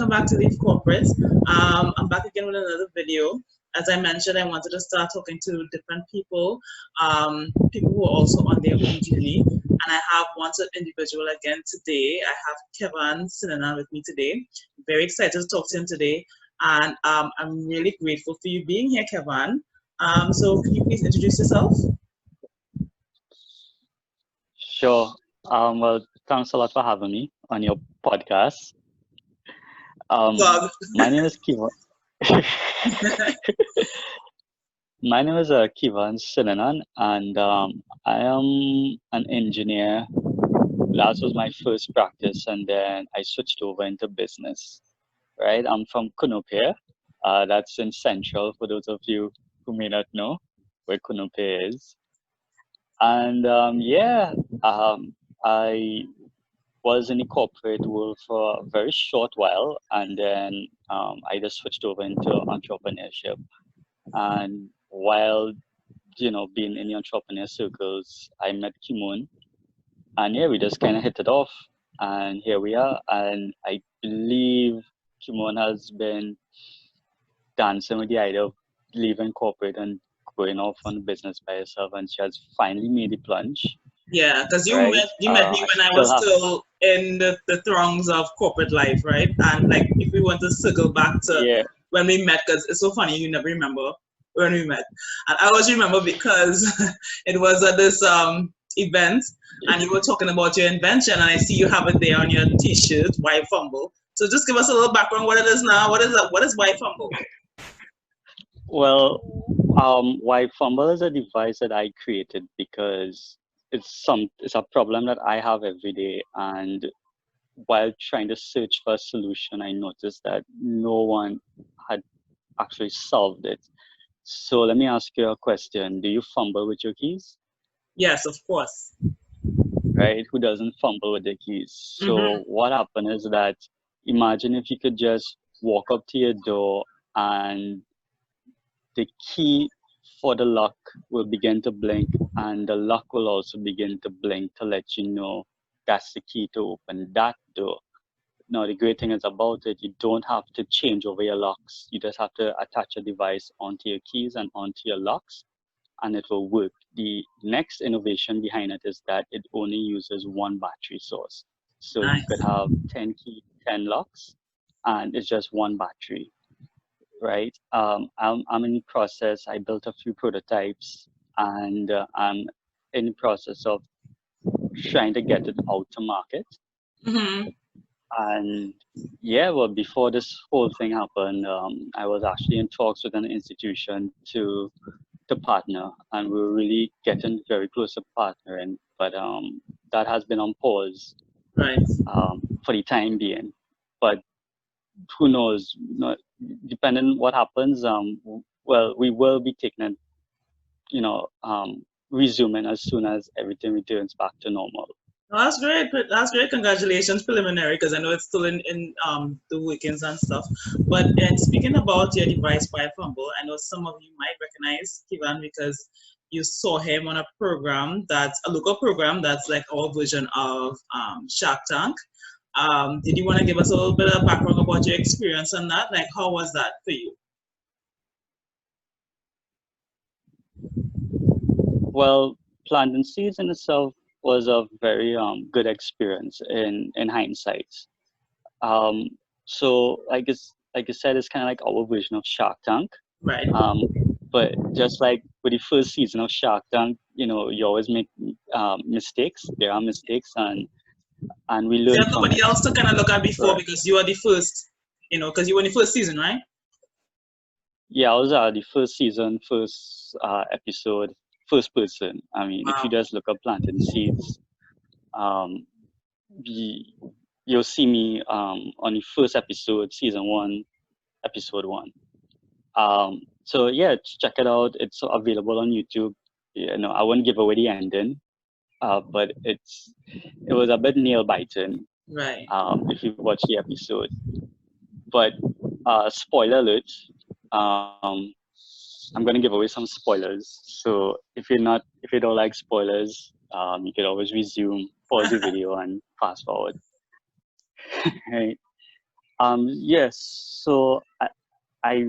welcome back to Leaf Corporate. I'm back again with another video. As I mentioned, I wanted to start talking to different people, people who are also on their own journey. And I have one such individual again today. I have Kevin Sinanan with me today. Very excited to talk to him today. And I'm really grateful for you being here, Kevin. So can you please introduce yourself? Sure. Well, thanks a lot for having me on your podcast. Well, My name is Kiva. My name is Kivan Sinanan, and I am an engineer. That was my first practice, and then I switched over into business. Right? I'm from Kunupe. That's in Central, for those of you who may not know where Kunupe is. And I was in the corporate world for a very short while, and then I just switched over into entrepreneurship. And while being in the entrepreneur circles, I met Kimon, and yeah, we just kind of hit it off, and here we are. And I believe Kimon has been dancing with the idea of leaving corporate and going off on business by herself, and she has finally made the plunge. yeah, because Right? you met me I when I still was have. still in the throngs of corporate life, right? And like, if we want to circle back to Yeah. when we met, because it's so funny, you never remember when we met, and I always remember because it was at this event, and you were talking about your invention, and I see you have it there on your T-shirt, Why Fumble. So just give us a little background. What it is now? What is that? What is Why Fumble? Well, why Fumble is a device that I created because it's a problem that I have every day, and while trying to search for a solution, I noticed that no one had actually solved it. So let me ask you a question. Do you fumble with your keys? Yes, of course. Right? Who doesn't fumble with their keys? Mm-hmm. So what happened is that imagine if you could just walk up to your door and the key for the lock will begin to blink, and the lock will also begin to blink to let you know that's the key to open that door. Now, the great thing is about it, you don't have to change over your locks. You just have to attach a device onto your keys and onto your locks, and it will work. The next innovation behind it is that it only uses one battery source. So you could Nice. have 10 keys, 10 locks, and it's just one battery, right? I'm in the process. I built a few prototypes, and I'm in the process of trying to get it out to market. Mm-hmm. And yeah, well, before this whole thing happened, I was actually in talks with an institution to partner, and we were really getting very close to partnering. But that has been on pause Right. for the time being. But who knows? Depending what happens, well, we will be taking it, you know, resuming as soon as everything returns back to normal. Oh, that's great. That's great. Congratulations, preliminary, because I know it's still in the weekends and stuff. But speaking about your device by Fumble, I know some of you might recognize Kivan because you saw him on a program that's a local program that's like our version of Shark Tank. Did you want to give us a little bit of background about your experience on that? Like, how was that for you? Well, planting seeds in itself was a very good experience in hindsight. Um, so like I said, it's kind of like our version of Shark Tank. Right. Um, but just like with the first season of Shark Tank, you always make mistakes. There are mistakes, and we learn There's from nobody it. else to kind of look at before Right. because you are the first, because you were in the first season, right? Yeah, I was the first season, first episode, first person. I mean, if you Wow. just look up planting seeds, um, you, you'll see me on the first episode, season one, episode one. So yeah, check it out. It's available on YouTube. I won't give away the ending, but it was a bit nail biting Right. if you watch the episode. But spoiler alert, um, I'm gonna give away some spoilers. So if you don't like spoilers, you could always resume, pause the video, and fast forward. Right. Yes. So I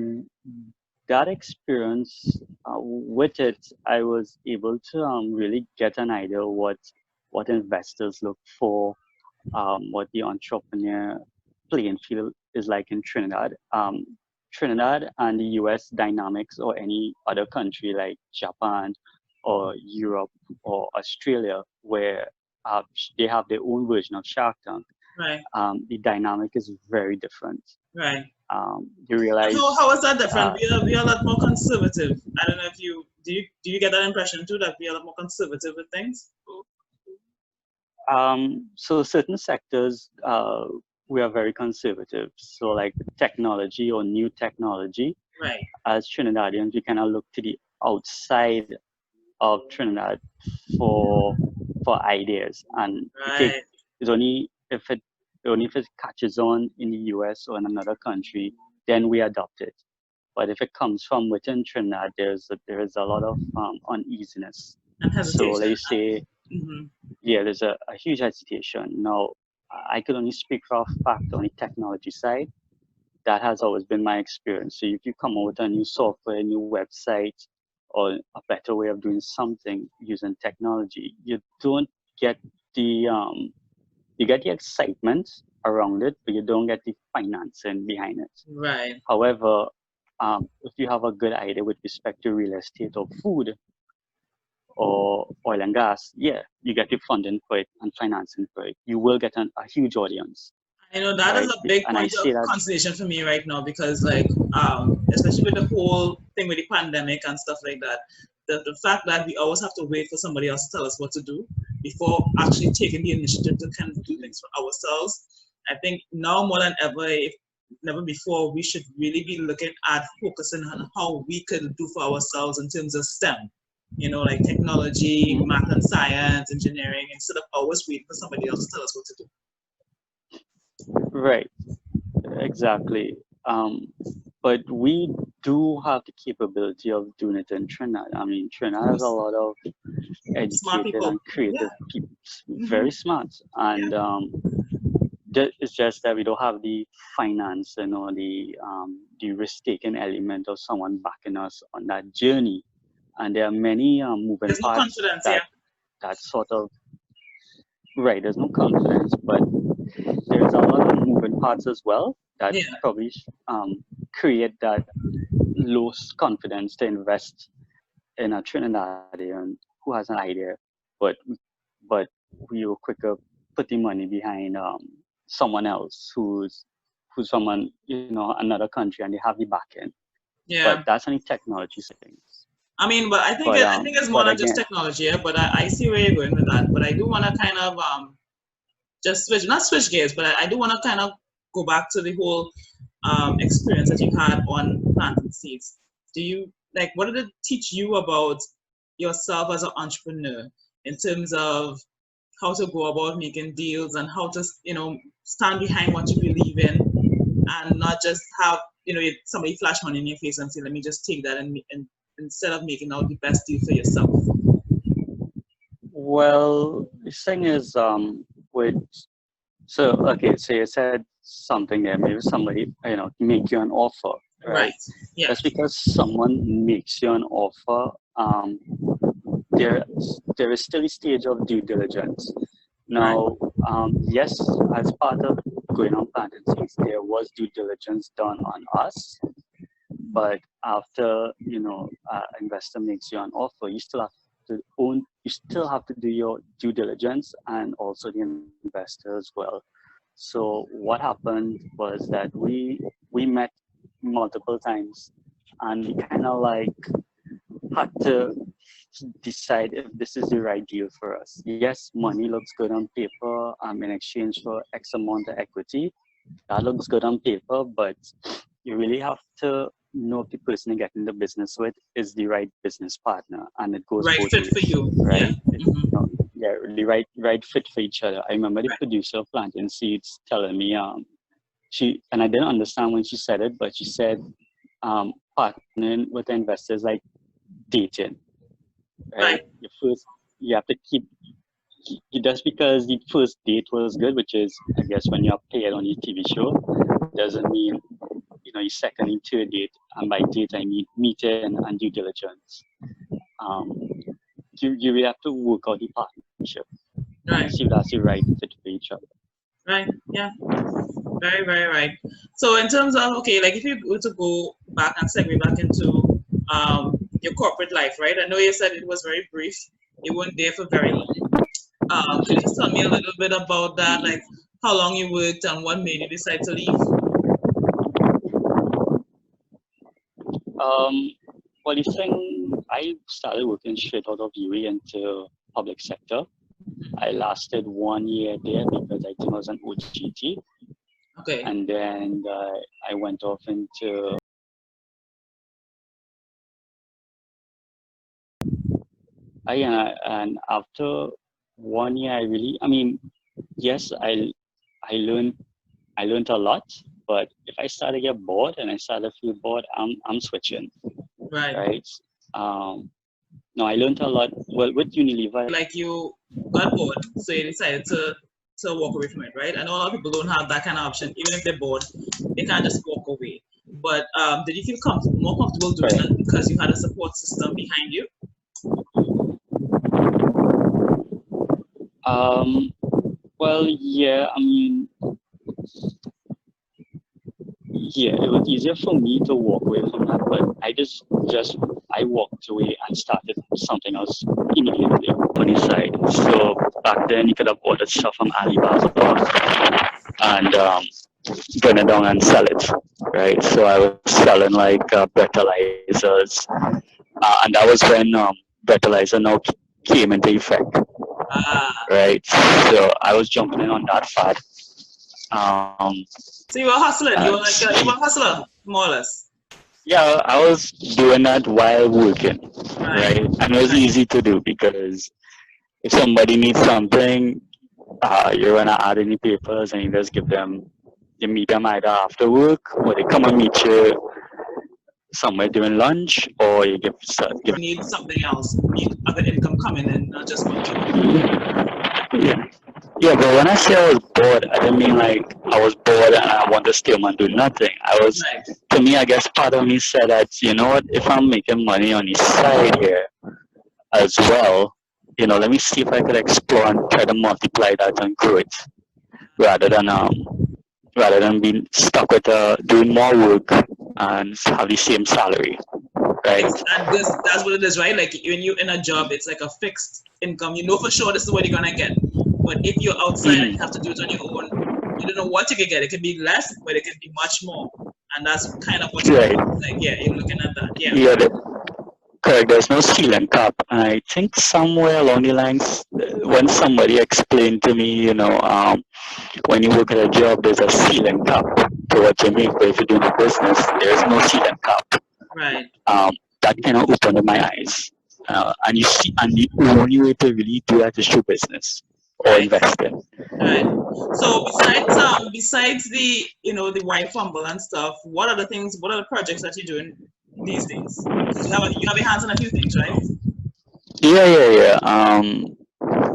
that experience with it, I was able to really get an idea what investors look for, what the entrepreneur playing field is like in Trinidad. Trinidad and the US dynamics or any other country like Japan or Europe or Australia, where they have their own version of Shark Tank, Right. the dynamic is very different. Right. You realize How is that different? uh, We are a lot more conservative. I don't know if do you get that impression too, that we are a lot more conservative with things? so certain sectors we are very conservative. So like technology or new technology, Right. as Trinidadians, we kind of look to the outside of Trinidad for ideas, and we take Right. it's only if it catches on in the US or in another country, then we adopt it. But if it comes from within Trinidad, there is a lot of uneasiness. And So hesitation. let's say, Mm-hmm. yeah, there's a huge hesitation. Now, I could only speak for a fact on the technology side. That has always been my experience. So if you come out with a new software, a new website, or a better way of doing something using technology, you don't get the you get the excitement around it, but you don't get the financing behind it. Right. However, if you have a good idea with respect to real estate or food or oil and gas, yeah, you get your funding for it and financing for it. You will get a huge audience, I know that is right? a big And I point of say that, consideration for me right now because, like, especially with the whole thing with the pandemic and stuff like that, the fact that we always have to wait for somebody else to tell us what to do before actually taking the initiative to kind of do things for ourselves. I think now more than ever, if never before, we should really be looking at focusing on how we can do for ourselves in terms of STEM. You know, like technology, math and science, engineering, instead of always waiting for somebody else to tell us what to do. right, exactly. But we do have the capability of doing it in Trinidad. I mean, Trinidad has a lot of Smart educated people. and Yeah. creative people, Mm-hmm. very smart. Yeah. And it's just that we don't have the finance and or the risk-taking element of someone backing us on that journey. And there are many moving There's no parts confidence, yeah. that sort of right. There's no confidence, but there's a lot of moving parts as well that Yeah. probably create that low confidence to invest in a Trinidadian who has an idea, but but we will quicker put the money behind someone else who's from another country and they have the back end. But Yeah. that's only technology things. I mean, but I think it's more But than just again, technology, yeah. But I see where you're going with that. But I do want to kind of just switch, not switch gears, but I do want to kind of go back to the whole experience that you had on planting seeds. Do you like what did it teach you about yourself as an entrepreneur in terms of how to go about making deals and how to stand behind what you believe in and not just have somebody flash money in your face and say let me just take that and instead of making out the best deal for yourself. well, the thing is, with so okay, so you said something there. Maybe somebody make you an offer, right? Right. Yeah. Just because someone makes you an offer, there there is still a stage of due diligence. Right. Now, yes, as part of going on planting seeds, there was due diligence done on us, but after investor makes you an offer, you still have to do your due diligence and also the investor as well. So what happened was that we met multiple times, and we kind of like had to decide if this is the right deal for us. Yes, money looks good on paper in exchange for X amount of equity. That looks good on paper, but you really have to know if the person you're getting the business with is the right business partner, and it goes Right both fit for ways, you. Yeah. right? Mm-hmm. Yeah, the right fit for each other. I remember the Right. producer of Planting Seeds telling me, and I didn't understand when she said it, but she said, partnering with the investors like dating, right? Right. You have to keep just because the first date was good, which is I guess when you're paired on your TV show, doesn't mean, you second and third date, and by date I mean meeting and due diligence. You really have to work out the partnership and Right. see if that's the right fit for each other. Right. Yeah. Very, very right. So in terms of, okay, like if you were to go back and segue back into your corporate life, right? I know you said it was very brief. You weren't there for very long. Could you just tell me a little bit about that, like how long you worked and what made you decide to leave? Well, the thing, I started working straight out of UWI into public sector. I lasted 1 year there because I think I was an OGT. Okay. And then I went off into and after 1 year, yes, I learned a lot. But if I start to get bored and I start to feel bored, I'm switching. Right. No, I learned a lot. Well, with Unilever, like you got bored, so you decided to walk away from it, right? I know a lot of people don't have that kind of option. Even if they're bored, they can't just walk away. But did you feel more comfortable doing that because you had a support system behind you? Well, yeah, yeah, it was easier for me to walk away from that, but I walked away and started something else immediately on the side. So back then you could have ordered stuff from Alibaba and bring it down and sell it, right? So I was selling like breathalyzers, and that was when breathalyzer now came into effect, right? So I was jumping in on that fad. So you were hustling. You were a hustler, more or less. Yeah, I was doing that while working, right? And it was easy to do because if somebody needs something, you're gonna add any papers and you just you meet them either after work or they come and meet you somewhere during lunch, or you give. You need something else. You need other income coming in, not just one job. Yeah, but when I say I was bored, I didn't mean like I was bored and I want to stay home and do nothing. To me, I guess part of me said that, you know what, if I'm making money on the side here as well, let me see if I could explore and try to multiply that and grow it rather than being stuck with doing more work and have the same salary, right? And that's what it is, right? Like when you're in a job, it's like a fixed income. You know for sure this is what you're gonna get. But if you're outside and you have to do it on your own, you don't know what you could get. It could be less, but it could be much more. And that's kind of what you're like. Yeah, you're looking at that. Yeah. Yeah, correct. There's no ceiling cap. And I think somewhere along the lines, when somebody explained to me, when you work at a job, there's a ceiling cap to what you make. But if you're doing a business, there's no ceiling cap. Right. That kind of opened my eyes. And the only way to really do that is through business or investing. Right. So besides the the White Fumble and stuff, what are the projects that you're doing these days? You have your hands on a few things, right? Yeah.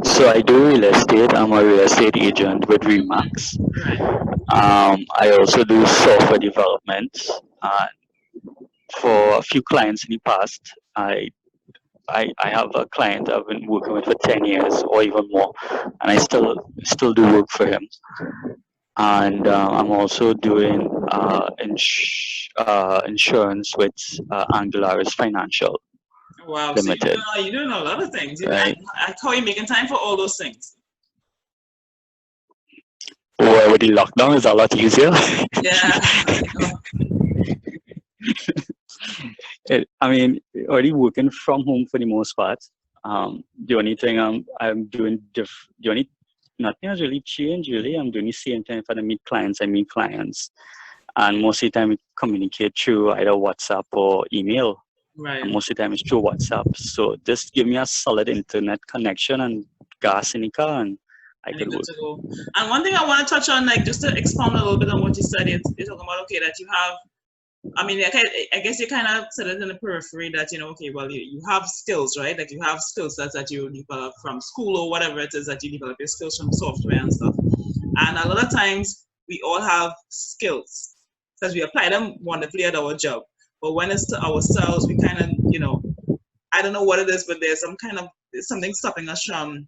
So I do real estate. I'm a real estate agent with Remax. Right. I also do software development. For a few clients in the past, I have a client I've been working with for 10 years or even more, and I still do work for him. And I'm also doing insurance with Angularis Financial. Wow, Limited. So you're doing a lot of things. Right. How are you making time for all those things? Well, with the lockdown, it's a lot easier. Yeah. Already working from home for the most part. The only thing I'm doing nothing has really changed really. I'm doing the same thing. If I meet clients, and most of the time we communicate through either WhatsApp or email. Right. And most of the time it's through WhatsApp. So just give me a solid internet connection and gas in the car, and I could work. And one thing I want to touch on, like just to expound a little bit on what you said, you're talking about that you have. I guess you kind of said it in the periphery that you have skills, right? Like you have skills that you develop from school or whatever it is that you develop your skills from software and stuff. And a lot of times we all have skills because we apply them wonderfully at our job. But when it's to ourselves, we kind of, I don't know what it is, but there's something stopping us from,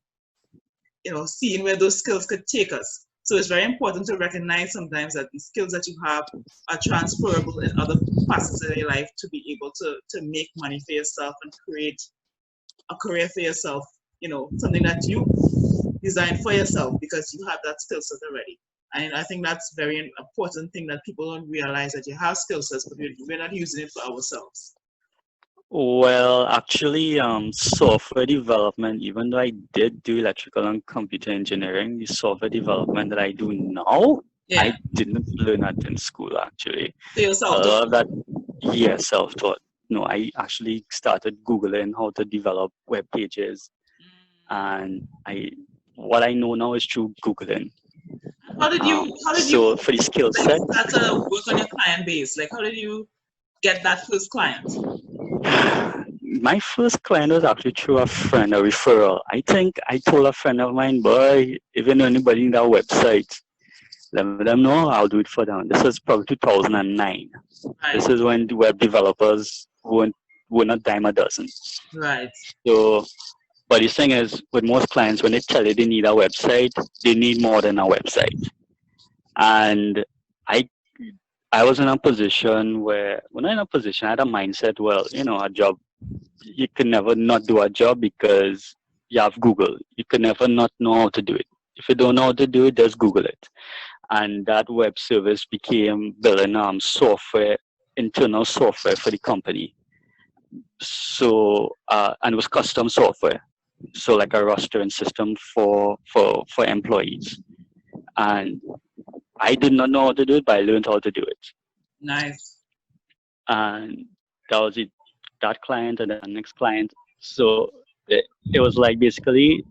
seeing where those skills could take us. So it's very important to recognize sometimes that the skills that you have are transferable in other facets of your life to be able to make money for yourself and create a career for yourself, something that you designed for yourself because you have that skill set already. And I think that's very important thing that people don't realize, that you have skill sets, but we're not using it for ourselves. Well, actually, software development, even though I did do electrical and computer engineering, the software development that I do now, Yeah. I didn't learn that in school, actually. So you're self-taught? That, yeah, self-taught. No, I actually started Googling how to develop web pages, and what I know now is through Googling. How did you for the skill set, start to work on your client base? Like, how did you get that first client? My first client was actually through a friend, a referral. I think I told a friend of mine, boy, if you know anybody in that website, let them know, I'll do it for them. This was probably 2009. Right. This is when the web developers were not dime a dozen. Right. So, but the thing is, with most clients, when they tell you they need a website, they need more than a website. And I was in a position where, when I'm in a position, I had a mindset, well, a job, you can never not do a job because you have Google. You can never not know how to do it. If you don't know how to do it, just Google it. And that web service became building software, internal software for the company. So, and it was custom software. So like a rostering system for employees. And I did not know how to do it, but I learned how to do it. Nice. And that was it. That client and the next client. So it was like, basically,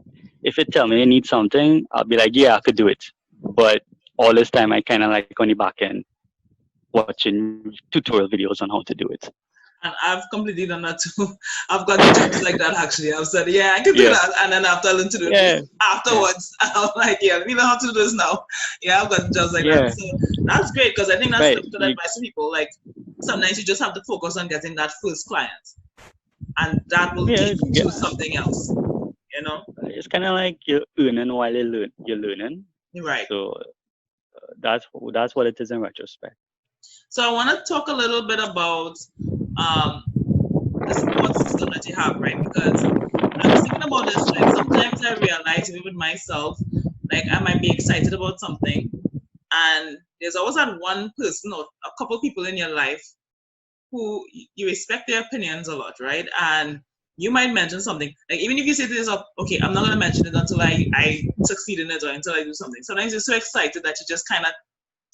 if you tell me you need something, I'll be like, yeah, I could do it. But all this time, I kind of like on the back end watching tutorial videos on how to do it. And I've completely done that too. I've got jobs like that actually. I've said, yeah, I can do that. And then after I learn to do it afterwards, I'm like, yeah, let me know how to do this now. Yeah, I've got jobs like that. So that's great, because I think that's good advice to people. Like, sometimes you just have to focus on getting that first client, and that will take you to something else. It's kind of like you're earning while you're learning. Right. So that's what it is in retrospect. So I want to talk a little bit about the support system that you have, right? Because I was thinking about this, like, sometimes I realize, even with myself, like, I might be excited about something, and there's always that one person or a couple people in your life who you respect their opinions a lot, right? And you might mention something, like, even if you say to yourself, okay, I'm not going to mention it until I succeed in it, or until I do something. Sometimes you're so excited that you just kind of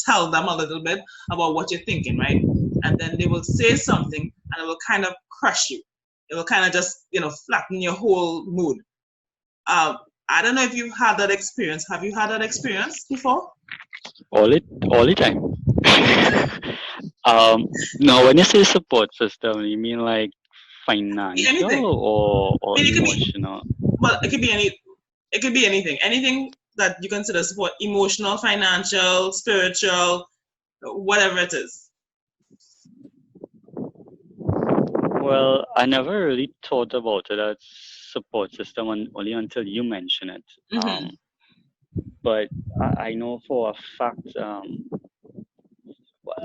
tell them a little bit about what you're thinking, right? And then they will say something, and it will kind of crush you. It will kind of just, flatten your whole mood. I don't know if you've had that experience. Have you had that experience before? All the time. No, when you say support system, you mean like financial or emotional? It could be anything. Anything that you consider support: emotional, financial, spiritual, whatever it is. Well, I never really thought about it as support system only until you mention it. Mm-hmm. But I know for a fact,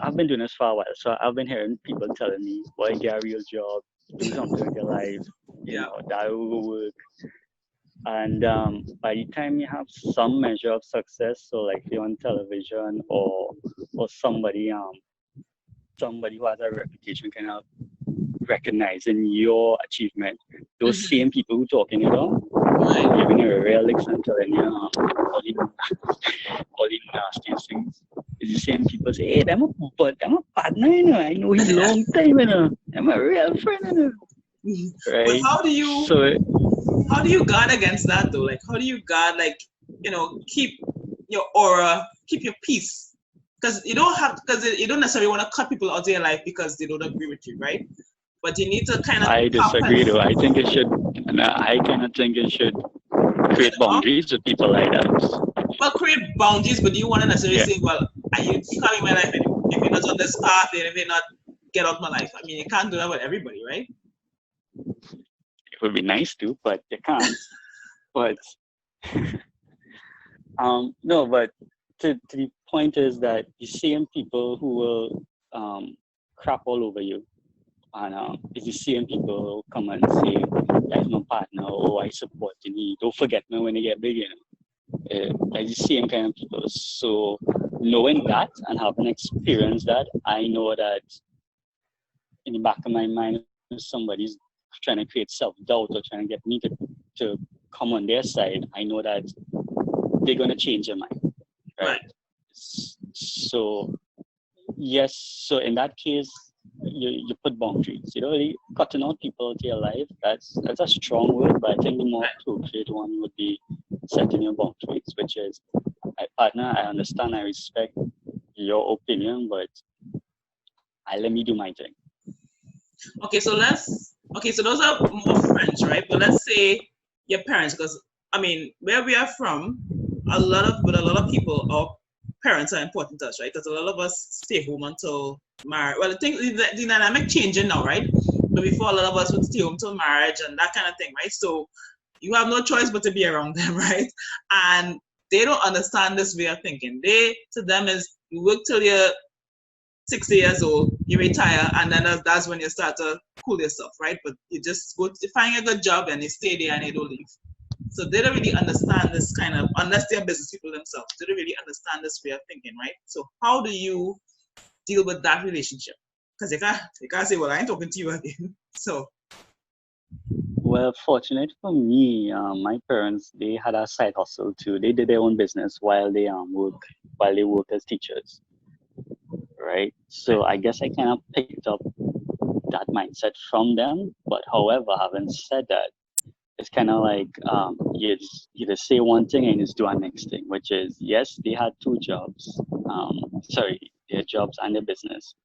I've been doing this for a while, so I've been hearing people telling me, "Boy, get a real job, do something with your life, that will work." And by the time you have some measure of success, so like you're on television or somebody who has a reputation kind of recognizing your achievement, those same people who talking it on, giving you a real listen to all the nastiest things. It's the same people say, hey, I'm a partner, I know him long time, I'm a real friend, right? But how do you guard against that though? Like, how do you guard, like, keep your aura, keep your peace? Because you don't necessarily want to cut people out of your life because they don't agree with you, right? But you need to kind of. I disagree though. I think it should. I kind of think it should create boundaries with people like that. Well, create boundaries, but do you want to necessarily say, well, and you can't be my life anymore. If you're not on this path, and if you're not get out my life. I mean, you can't do that with everybody, right? It would be nice to, but you can't. But no, but to the point is that the same people who will crap all over you, and it's the same people who come and say, "That's my partner," "Oh, I support you. Don't forget me when you get big," you know. Like the same kind of people. So knowing that and having experienced that, I know that in the back of my mind, if somebody's trying to create self-doubt or trying to get me to come on their side, I know that they're going to change their mind, right? So yes, so in that case, you put boundaries. You know, cutting out people to your life, that's a strong word, but I think the more appropriate one would be setting your boundaries, which is, my partner, I understand, I respect your opinion, but let me do my thing. Okay, so those are more friends, right? But let's say your parents, because I mean, where we are from, a lot of people, our parents are important to us, right? Because a lot of us stay home until marriage. Well, the dynamic changing now, right? But before, a lot of us would stay home till marriage and that kind of thing, right? So you have no choice but to be around them, right? And they don't understand this way of thinking. To them is, you work till you're 60 years old, you retire, and then that's when you start to cool yourself, right? But you just go to find a good job and you stay there and you don't leave. So they don't really understand this kind of, unless they're business people themselves, they don't really understand this way of thinking, right? So how do you deal with that relationship? Because you can't say, well, I ain't talking to you again. So. Well, fortunate for me, my parents, they had a side hustle too. They did their own business while they work as teachers, right? So I guess I kind of picked up that mindset from them. But however, having said that, it's kind of like you just say one thing and just do a next thing, which is, yes, they had two jobs, their jobs and their business,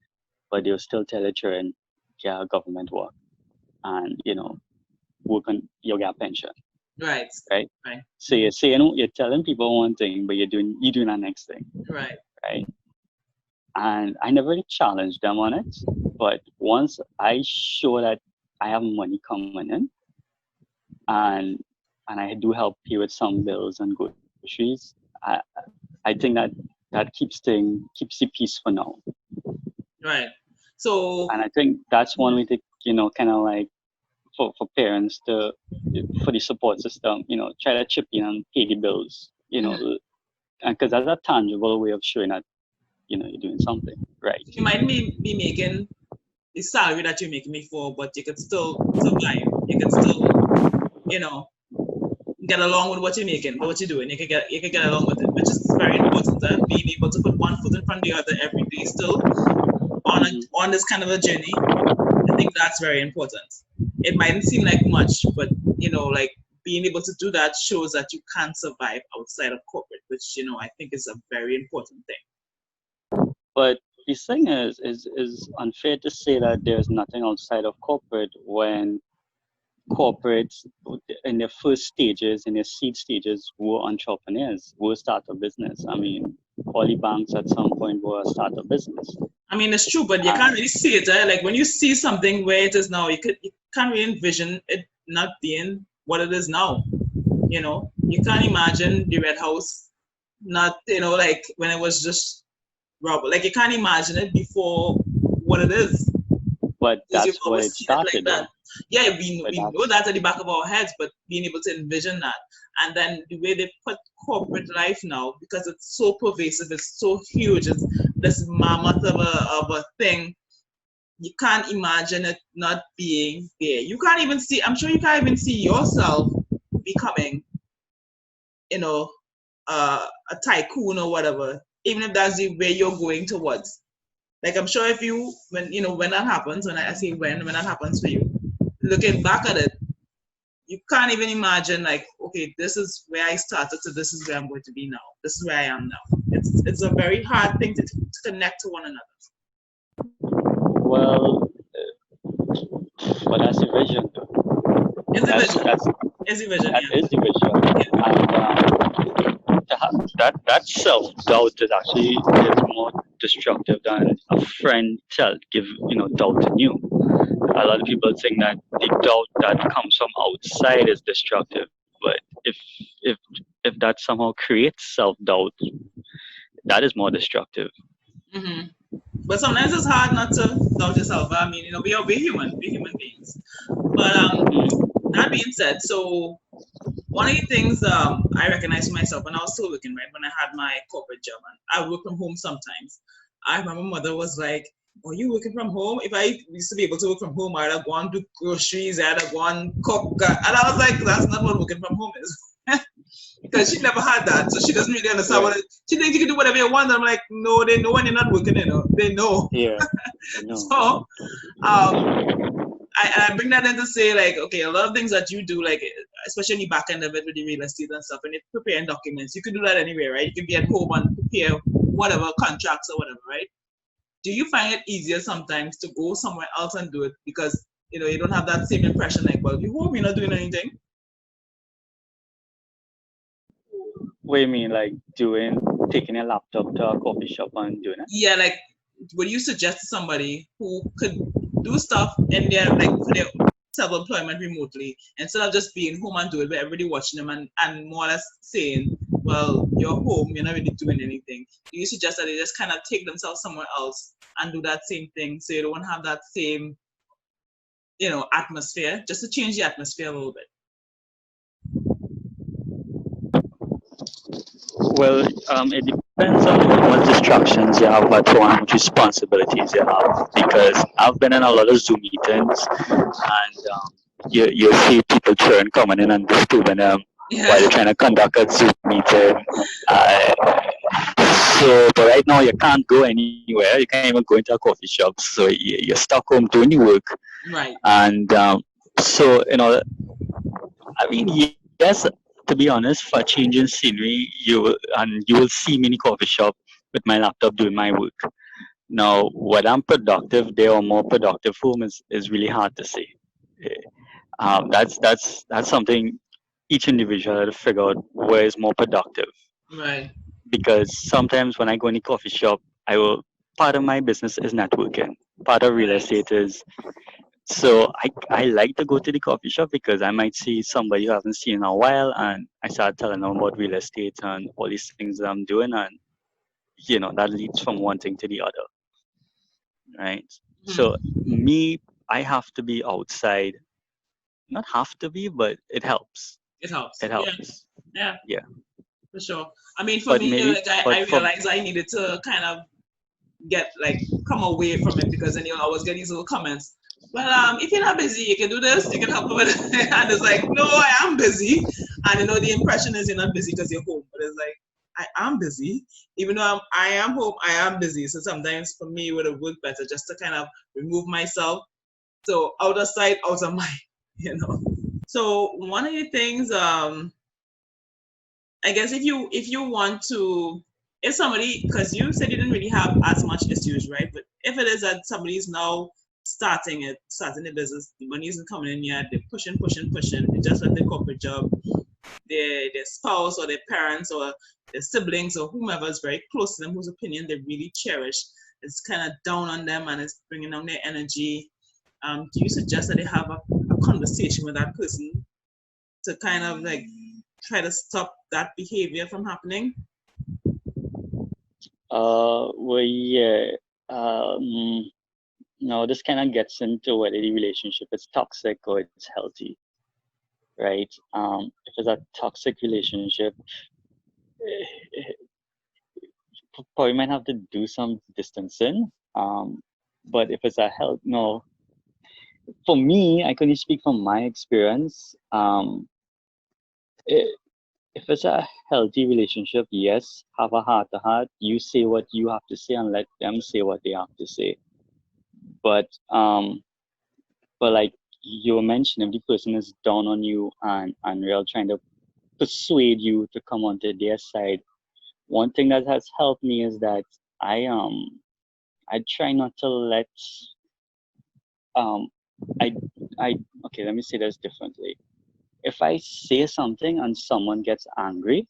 but they'll still tell their children, yeah, government work, and work on your gap pension. Right. So you're telling people one thing, but you're doing the next thing. Right. And I never really challenged them on it, but once I show that I have money coming in, and I do help pay with some bills and groceries, I think that keeps the peace for now. Right. So. And I think that's one way to kind of like for parents for the support system, try to chip in and pay the bills, and because that's a tangible way of showing that you're doing something right. You might be making the salary that you're making before, but you could still survive. You could still, get along with what you're making, what you're doing. You can get along with it, which is very important. Being able to put one foot in front of the other every day, still on this kind of a journey. I think that's very important. It mightn't seem like much, but like being able to do that shows that you can survive outside of corporate, which I think is a very important thing. But the thing is unfair to say that there's nothing outside of corporate when corporates in their first stages, in their seed stages, were entrepreneurs, were start a business. I mean, all the banks at some point were a startup business. I mean, it's true, but you can't really see it. Like when you see something where it is now, you can't really envision it not being what it is now. You can't imagine the Red House not, like when it was just rubble. Like you can't imagine it before what it is. But that's where it started. Like yeah, we know that at the back of our heads, but being able to envision that. And then the way they put corporate life now, because it's so pervasive, it's so huge, it's this mammoth of a thing, you can't imagine it not being there. You can't even see, I'm sure you can't even see yourself becoming, a tycoon or whatever, even if that's the way you're going towards. Like I'm sure if you, when that happens, when I say when that happens for you, looking back at it, you can't even imagine like, okay, this is where I started, so this is where I'm going to be now. This is where I am now. It's a very hard thing to connect to one another. Well, but that's the vision, though. It's the vision. It's the vision. That is the vision. Yeah. that self-doubt is actually is more destructive than a friend give doubt in you. A lot of people think that the doubt that comes from outside is destructive, but if if that somehow creates self-doubt, that is more destructive. Hmm. But sometimes it's hard not to doubt yourself. I mean, we're human, we're human beings. But that being said, so one of the things I recognized for myself when I was still working, right, when I had my corporate job, and I work from home sometimes. I remember my mother was like, "Are you working from home?" If I used to be able to work from home, I'd have gone to groceries, I'd have gone cook, and I was like, "That's not what working from home is." Because she never had that, so she doesn't really understand Right. she thinks you can do whatever you want. I'm like, no, they know when you're not working, they know. Yeah. I know. So um, I bring that in to say, like, okay, a lot of things that you do, like, especially in the back end of it with the real estate and stuff, and if preparing documents, you can do that anywhere, right? You can be at home and prepare whatever contracts or whatever, right? Do you find it easier sometimes to go somewhere else and do it because you don't have that same impression, like, well, you home, you're not doing anything? What do you mean, like taking a laptop to a coffee shop and doing it? Yeah, like, would you suggest to somebody who could do stuff in their, like, for their self-employment remotely instead of just being home and do it with everybody watching them and more or less saying, well, you're home, you're not really doing anything? Do you suggest that they just kind of take themselves somewhere else and do that same thing so you don't have that same, atmosphere, just to change the atmosphere a little bit? Well, it depends on how much distractions you have at home, how much responsibilities you have. Because I've been in a lot of Zoom meetings, and you see people churn coming in and disturbing them while Yeah. they're trying to conduct a Zoom meeting. Uh, but right now you can't go anywhere. You can't even go into a coffee shop. So you're stuck home doing your work. Right. And so, I mean, yes, to be honest, for changing scenery, you will see me in a coffee shop with my laptop doing my work. Now, whether I'm productive there or more productive home is really hard to say. Eh, that's something each individual had to figure out where is more productive. Right. Because sometimes when I go in a coffee shop, I will part of my business is networking. Part of real Right. estate is so I like to go to the coffee shop because I might see somebody who I haven't seen in a while and I start telling them about real estate and all these things that I'm doing and that leads from one thing to the other, right? So Hmm. me, I have to be outside. Not have to be, but it helps. It helps. It Yeah. helps. Yeah. Yeah. For sure. I mean, for But me, maybe like, but I for realized I needed to kind of come away from it because then I was getting these little comments. Well, if you're not busy, you can do this. You can help me with it. And it's like, no, I am busy. And the impression is you're not busy because you're home, but it's like I am busy, even though I am home. I am busy. So sometimes for me, it would have worked better just to kind of remove myself. So out of sight, out of mind. You know. So one of the things, I guess if you want to, if somebody, because you said you didn't really have as much issues, right? But if it is that somebody is now starting the business, the money isn't coming in yet, they're pushing, pushing, pushing, they just left their corporate job, their spouse or their parents or their siblings or whomever is very close to them, whose opinion they really cherish, it's kind of down on them and it's bringing down their energy. Do you suggest that they have a conversation with that person to kind of like try to stop that behavior from happening? well, yeah. Um no, this kind of gets into whether the relationship is toxic or it's healthy, right? If it's a toxic relationship, probably might have to do some distancing. But if it's a health, no, for me, I can only speak from my experience. I- if it's a healthy relationship, yes, have a heart to heart. You say what you have to say and let them say what they have to say. But like you were mentioning, if the person is down on you and real trying to persuade you to come onto their side, one thing that has helped me is that I um I try not to let um I I okay, let me say this differently. If I say something and someone gets angry,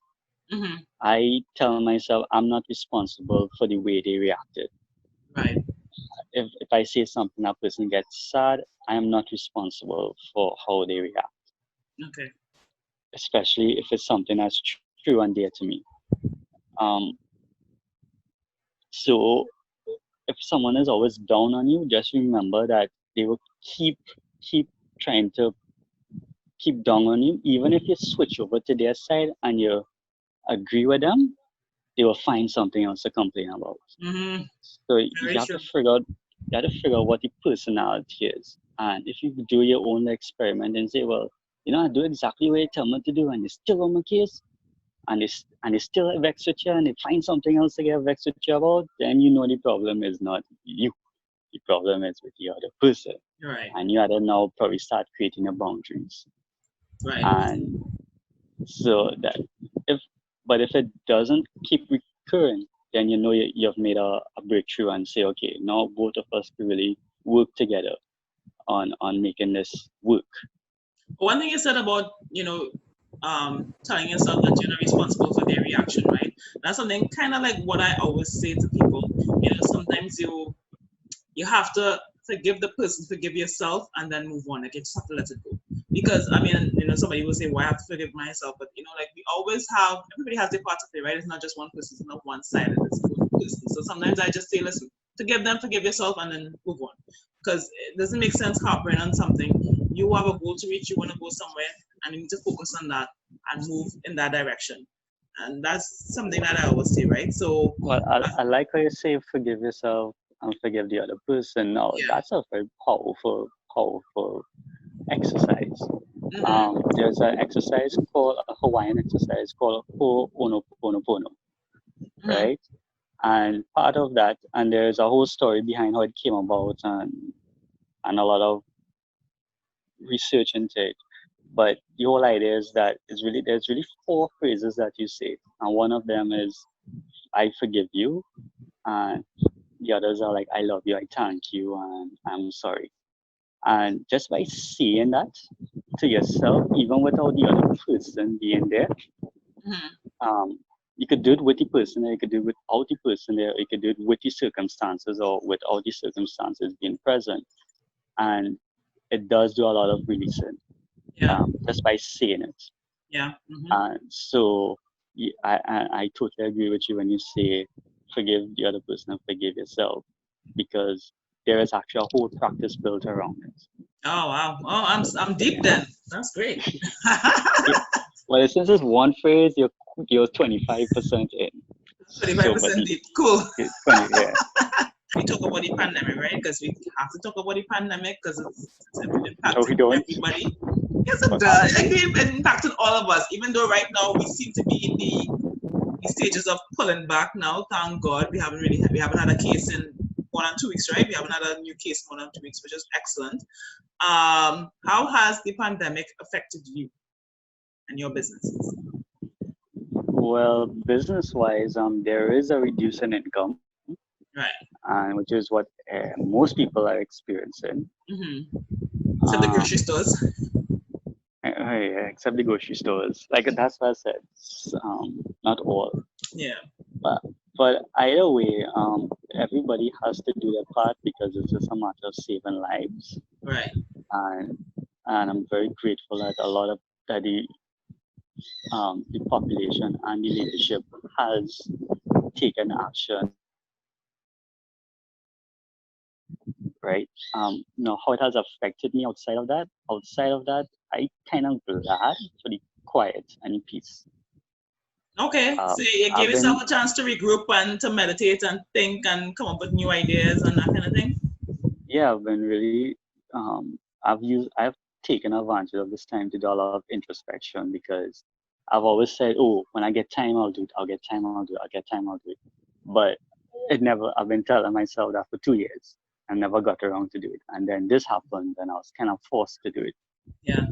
I tell myself I'm not responsible for the way they reacted. Right. If I say something, that person gets sad, I am not responsible for how they react, Okay. especially if it's something that's true and dear to me. Um, so if someone is always down on you, just remember that they will keep trying to keep down on you. Even if you switch over to their side and you agree with them, they will find something else to complain about. Mm-hmm. So Very you have true. to figure out what the personality is. And if you do your own experiment and say, well, I do exactly what you tell me to do, and they still on my case, and they still vex with you, and they find something else to get vexed with you about, then you know the problem is not you. The problem is with the other person. Right. And you had to now probably start creating your boundaries. Right. And so that if it doesn't keep recurring, then you know you've made a breakthrough and say, okay, now both of us can really work together on making this work. One thing you said about, telling yourself that you're not responsible for their reaction, right? That's something kind of like what I always say to people. Sometimes you have to forgive the person, forgive yourself, and then move on. Like you just have to let it go. Because I mean, somebody will say, "Well, I have to forgive myself," but like we always have. Everybody has their part to play, right? It's not just one person. It's not one sided. It's both persons. So sometimes I just say, "Listen, forgive them, forgive yourself, and then move on." Because it doesn't make sense harping on something. You have a goal to reach. You want to go somewhere, and you need to focus on that and move in that direction. And that's something that I always say, right? So, Well, I like how you say forgive yourself and forgive the other person. Now, yeah. that's a very powerful exercise. Mm-hmm. There's an exercise called a Hawaiian exercise called Ho'oponopono, Mm-hmm. right? And part of that, and there's a whole story behind how it came about, and a lot of research into it. But the whole idea is that there's really four phrases that you say, and one of them is "I forgive you," and the others are like "I love you," "I thank you," and "I'm sorry." And just by saying that to yourself, even without the other person being there, um, you could do it with the person there, you could do it without the person there, you could do it with the circumstances or without the circumstances being present. And it does do a lot of releasing Yeah. just by saying it. Yeah. Mm-hmm. And so I totally agree with you when you say forgive the other person and forgive yourself, because there is actually a whole practice built around it. Oh wow! Oh, I'm deep then. That's great. Well, since it's one phrase, you're 25% in. 25% deep. Cool. 20, yeah. We talk about the pandemic, right? Because we have to talk about the pandemic because it's No, we impacting don't. everybody. Yes, it does. It impacted all of us. Even though right now we seem to be in the stages of pulling back now. Thank God we haven't had a case in more than 2 weeks, right? We haven't had a new case in more than 2 weeks, which is excellent. How has the pandemic affected you and your businesses? Well, business-wise, there is a reduce in income, Right. and which is what most people are experiencing. Mm-hmm. Except the grocery stores. Yeah, except the grocery stores. Like that's what I said. Not all, Yeah. but either way, everybody has to do their part because it's just a matter of saving lives. Right. And I'm very grateful that a lot of that the population and the leadership has taken action, right? How it has affected me outside of that, I kind of glad for the quiet and the peace. Okay, so you I've gave yourself been, a chance to regroup and to meditate and think and come up with new ideas and that kind of thing. yeah, I've been really, I've taken advantage of this time to do a lot of introspection, because I've always said, oh, when I get time, I'll do it. I'll get time, I'll do it. I'll get time, I'll do it. But I've been telling myself that for 2 years. I never got around to do it. And then this happened, and I was kind of forced to do it. Yeah,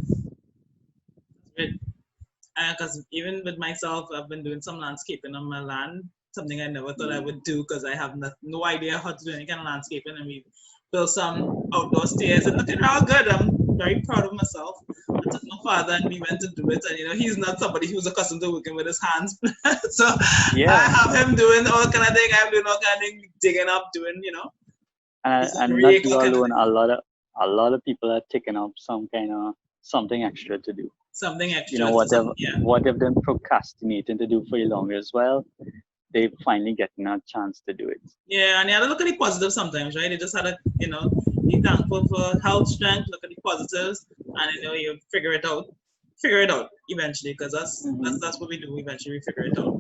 because even with myself, I've been doing some landscaping on my land, something I never thought I would do because I have no idea how to do any kind of landscaping. And we built some outdoor stairs and looking real good. I'm very proud of myself. And took my father and we went to do it. And you know, he's not somebody who's accustomed to working with his hands. So Yeah. I have him doing all kind of thing. I'm doing all kind of thing, digging up, doing, you know. And not you alone. A lot of people are taking up something extra to do. Something extra. You know, what they've been procrastinating to do for you long as well, they finally getting a chance to do it. Yeah, and you have to look at the positives sometimes, right? You just had to, you know, be thankful for health, strength, look at the positives, and you know, you figure it out eventually, because that's what we do. Eventually, we figure it out.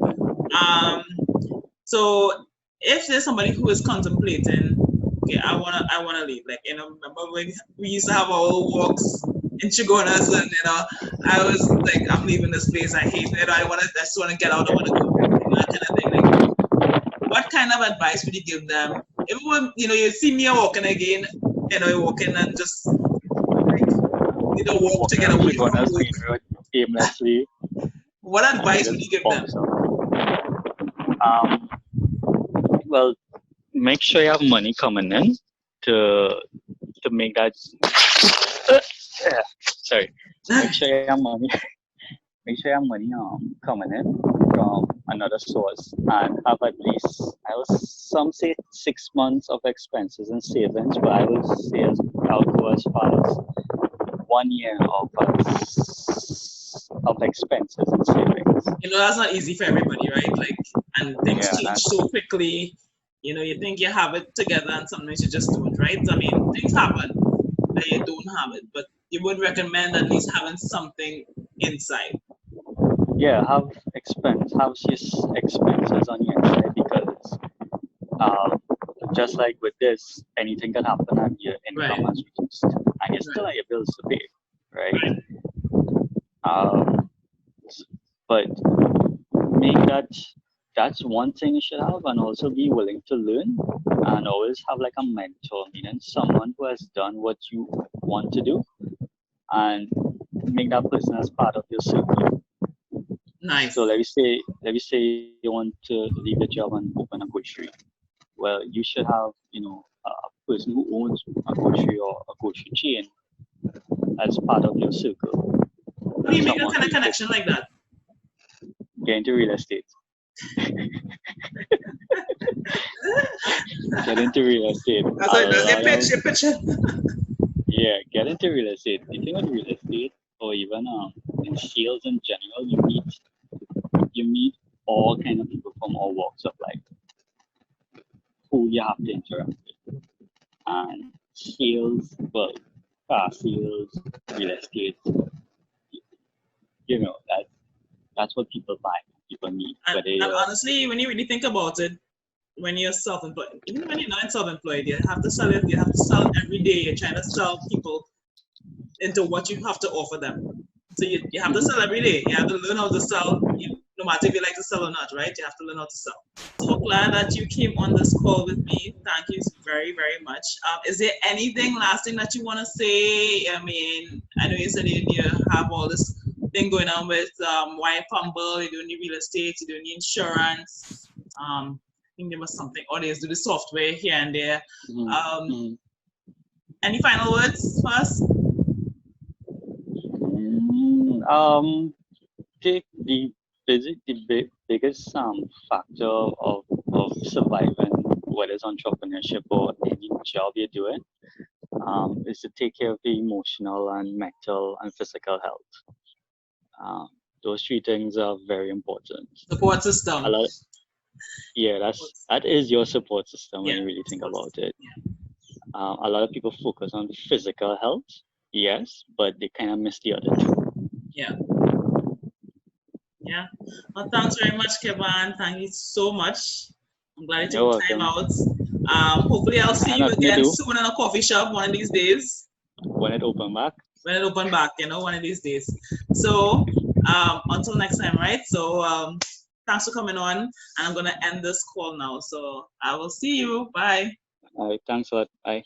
So if there's somebody who is contemplating, okay, I wanna leave. Like, you know, remember when we used to have our old walks in Chigonas, and you know, I was like, I'm leaving this place. I hate it. I just wanna get out. I wanna go. That kind of thing. Like, what kind of advice would you give them? Everyone, you know, you see me walking again, you know, you're walking and just like, you know, walk to get away from work. Aimlessly. What advice would you give them? Well, make sure you have money coming in to make that. Sorry. Make sure you have money. Make sure you have money coming in from another source, and have at least, some say 6 months of expenses and savings, but I would say I'll go as far as 1 year of expenses and savings. You know, that's not easy for everybody, right? Like, and things change so quickly. You know, you think you have it together, and sometimes you just don't, right? I mean, things happen that you don't have it, but you would recommend at least having something inside. Yeah, have expenses on your inside, because just like with this, anything can happen and your income has reduced, and you still have your bills to pay, right? But make that's one thing you should have, and also be willing to learn, and always have like a mentor, meaning someone who has done what you want to do, and make that person as part of your circle. Nice. So let me say you want to leave your job and open a grocery. Well, you should have, you know, a person who owns a grocery or a grocery chain as part of your circle. How do you make a kind of connection like that? Get into real estate. Get into real estate. That's your pitch. Yeah, get into real estate. The thing with real estate, or even in sales in general, you meet all kind of people from all walks of life who you have to interact with. And sales, well, car sales, real estate, you know, that's what people buy, people need. And honestly, when you really think about it, when you're self-employed, even when you're not self-employed, you have to sell it. You have to sell every day. You're trying to sell people into what you have to offer them. So you have to sell every day. You have to learn how to sell, no matter if you like to sell or not, right? You have to learn how to sell. So glad that you came on this call with me. Thank you very, very much. Is there anything last thing that you want to say? I mean, I know you said you have all this thing going on with Why Fumble, you're doing the real estate, you're doing the insurance. I think there was something, or they do the software here and there. Any final words for us? The biggest factor of surviving, whether it's entrepreneurship or any job you're doing, is to take care of the emotional and mental and physical health. Those three things are very important. Support system. That is your support system when you really think about it. A lot of people focus on physical health, yes, but they kind of miss the other two. Yeah. Well, thanks very much, Kevin. Thank you so much. I'm glad you took time out. Hopefully, I'll see you again soon in a coffee shop one of these days. When it open back. When it open back, one of these days. So until next time, right? So thanks for coming on, and I'm gonna end this call now. So I will see you. Bye. All right. Thanks a lot. Bye.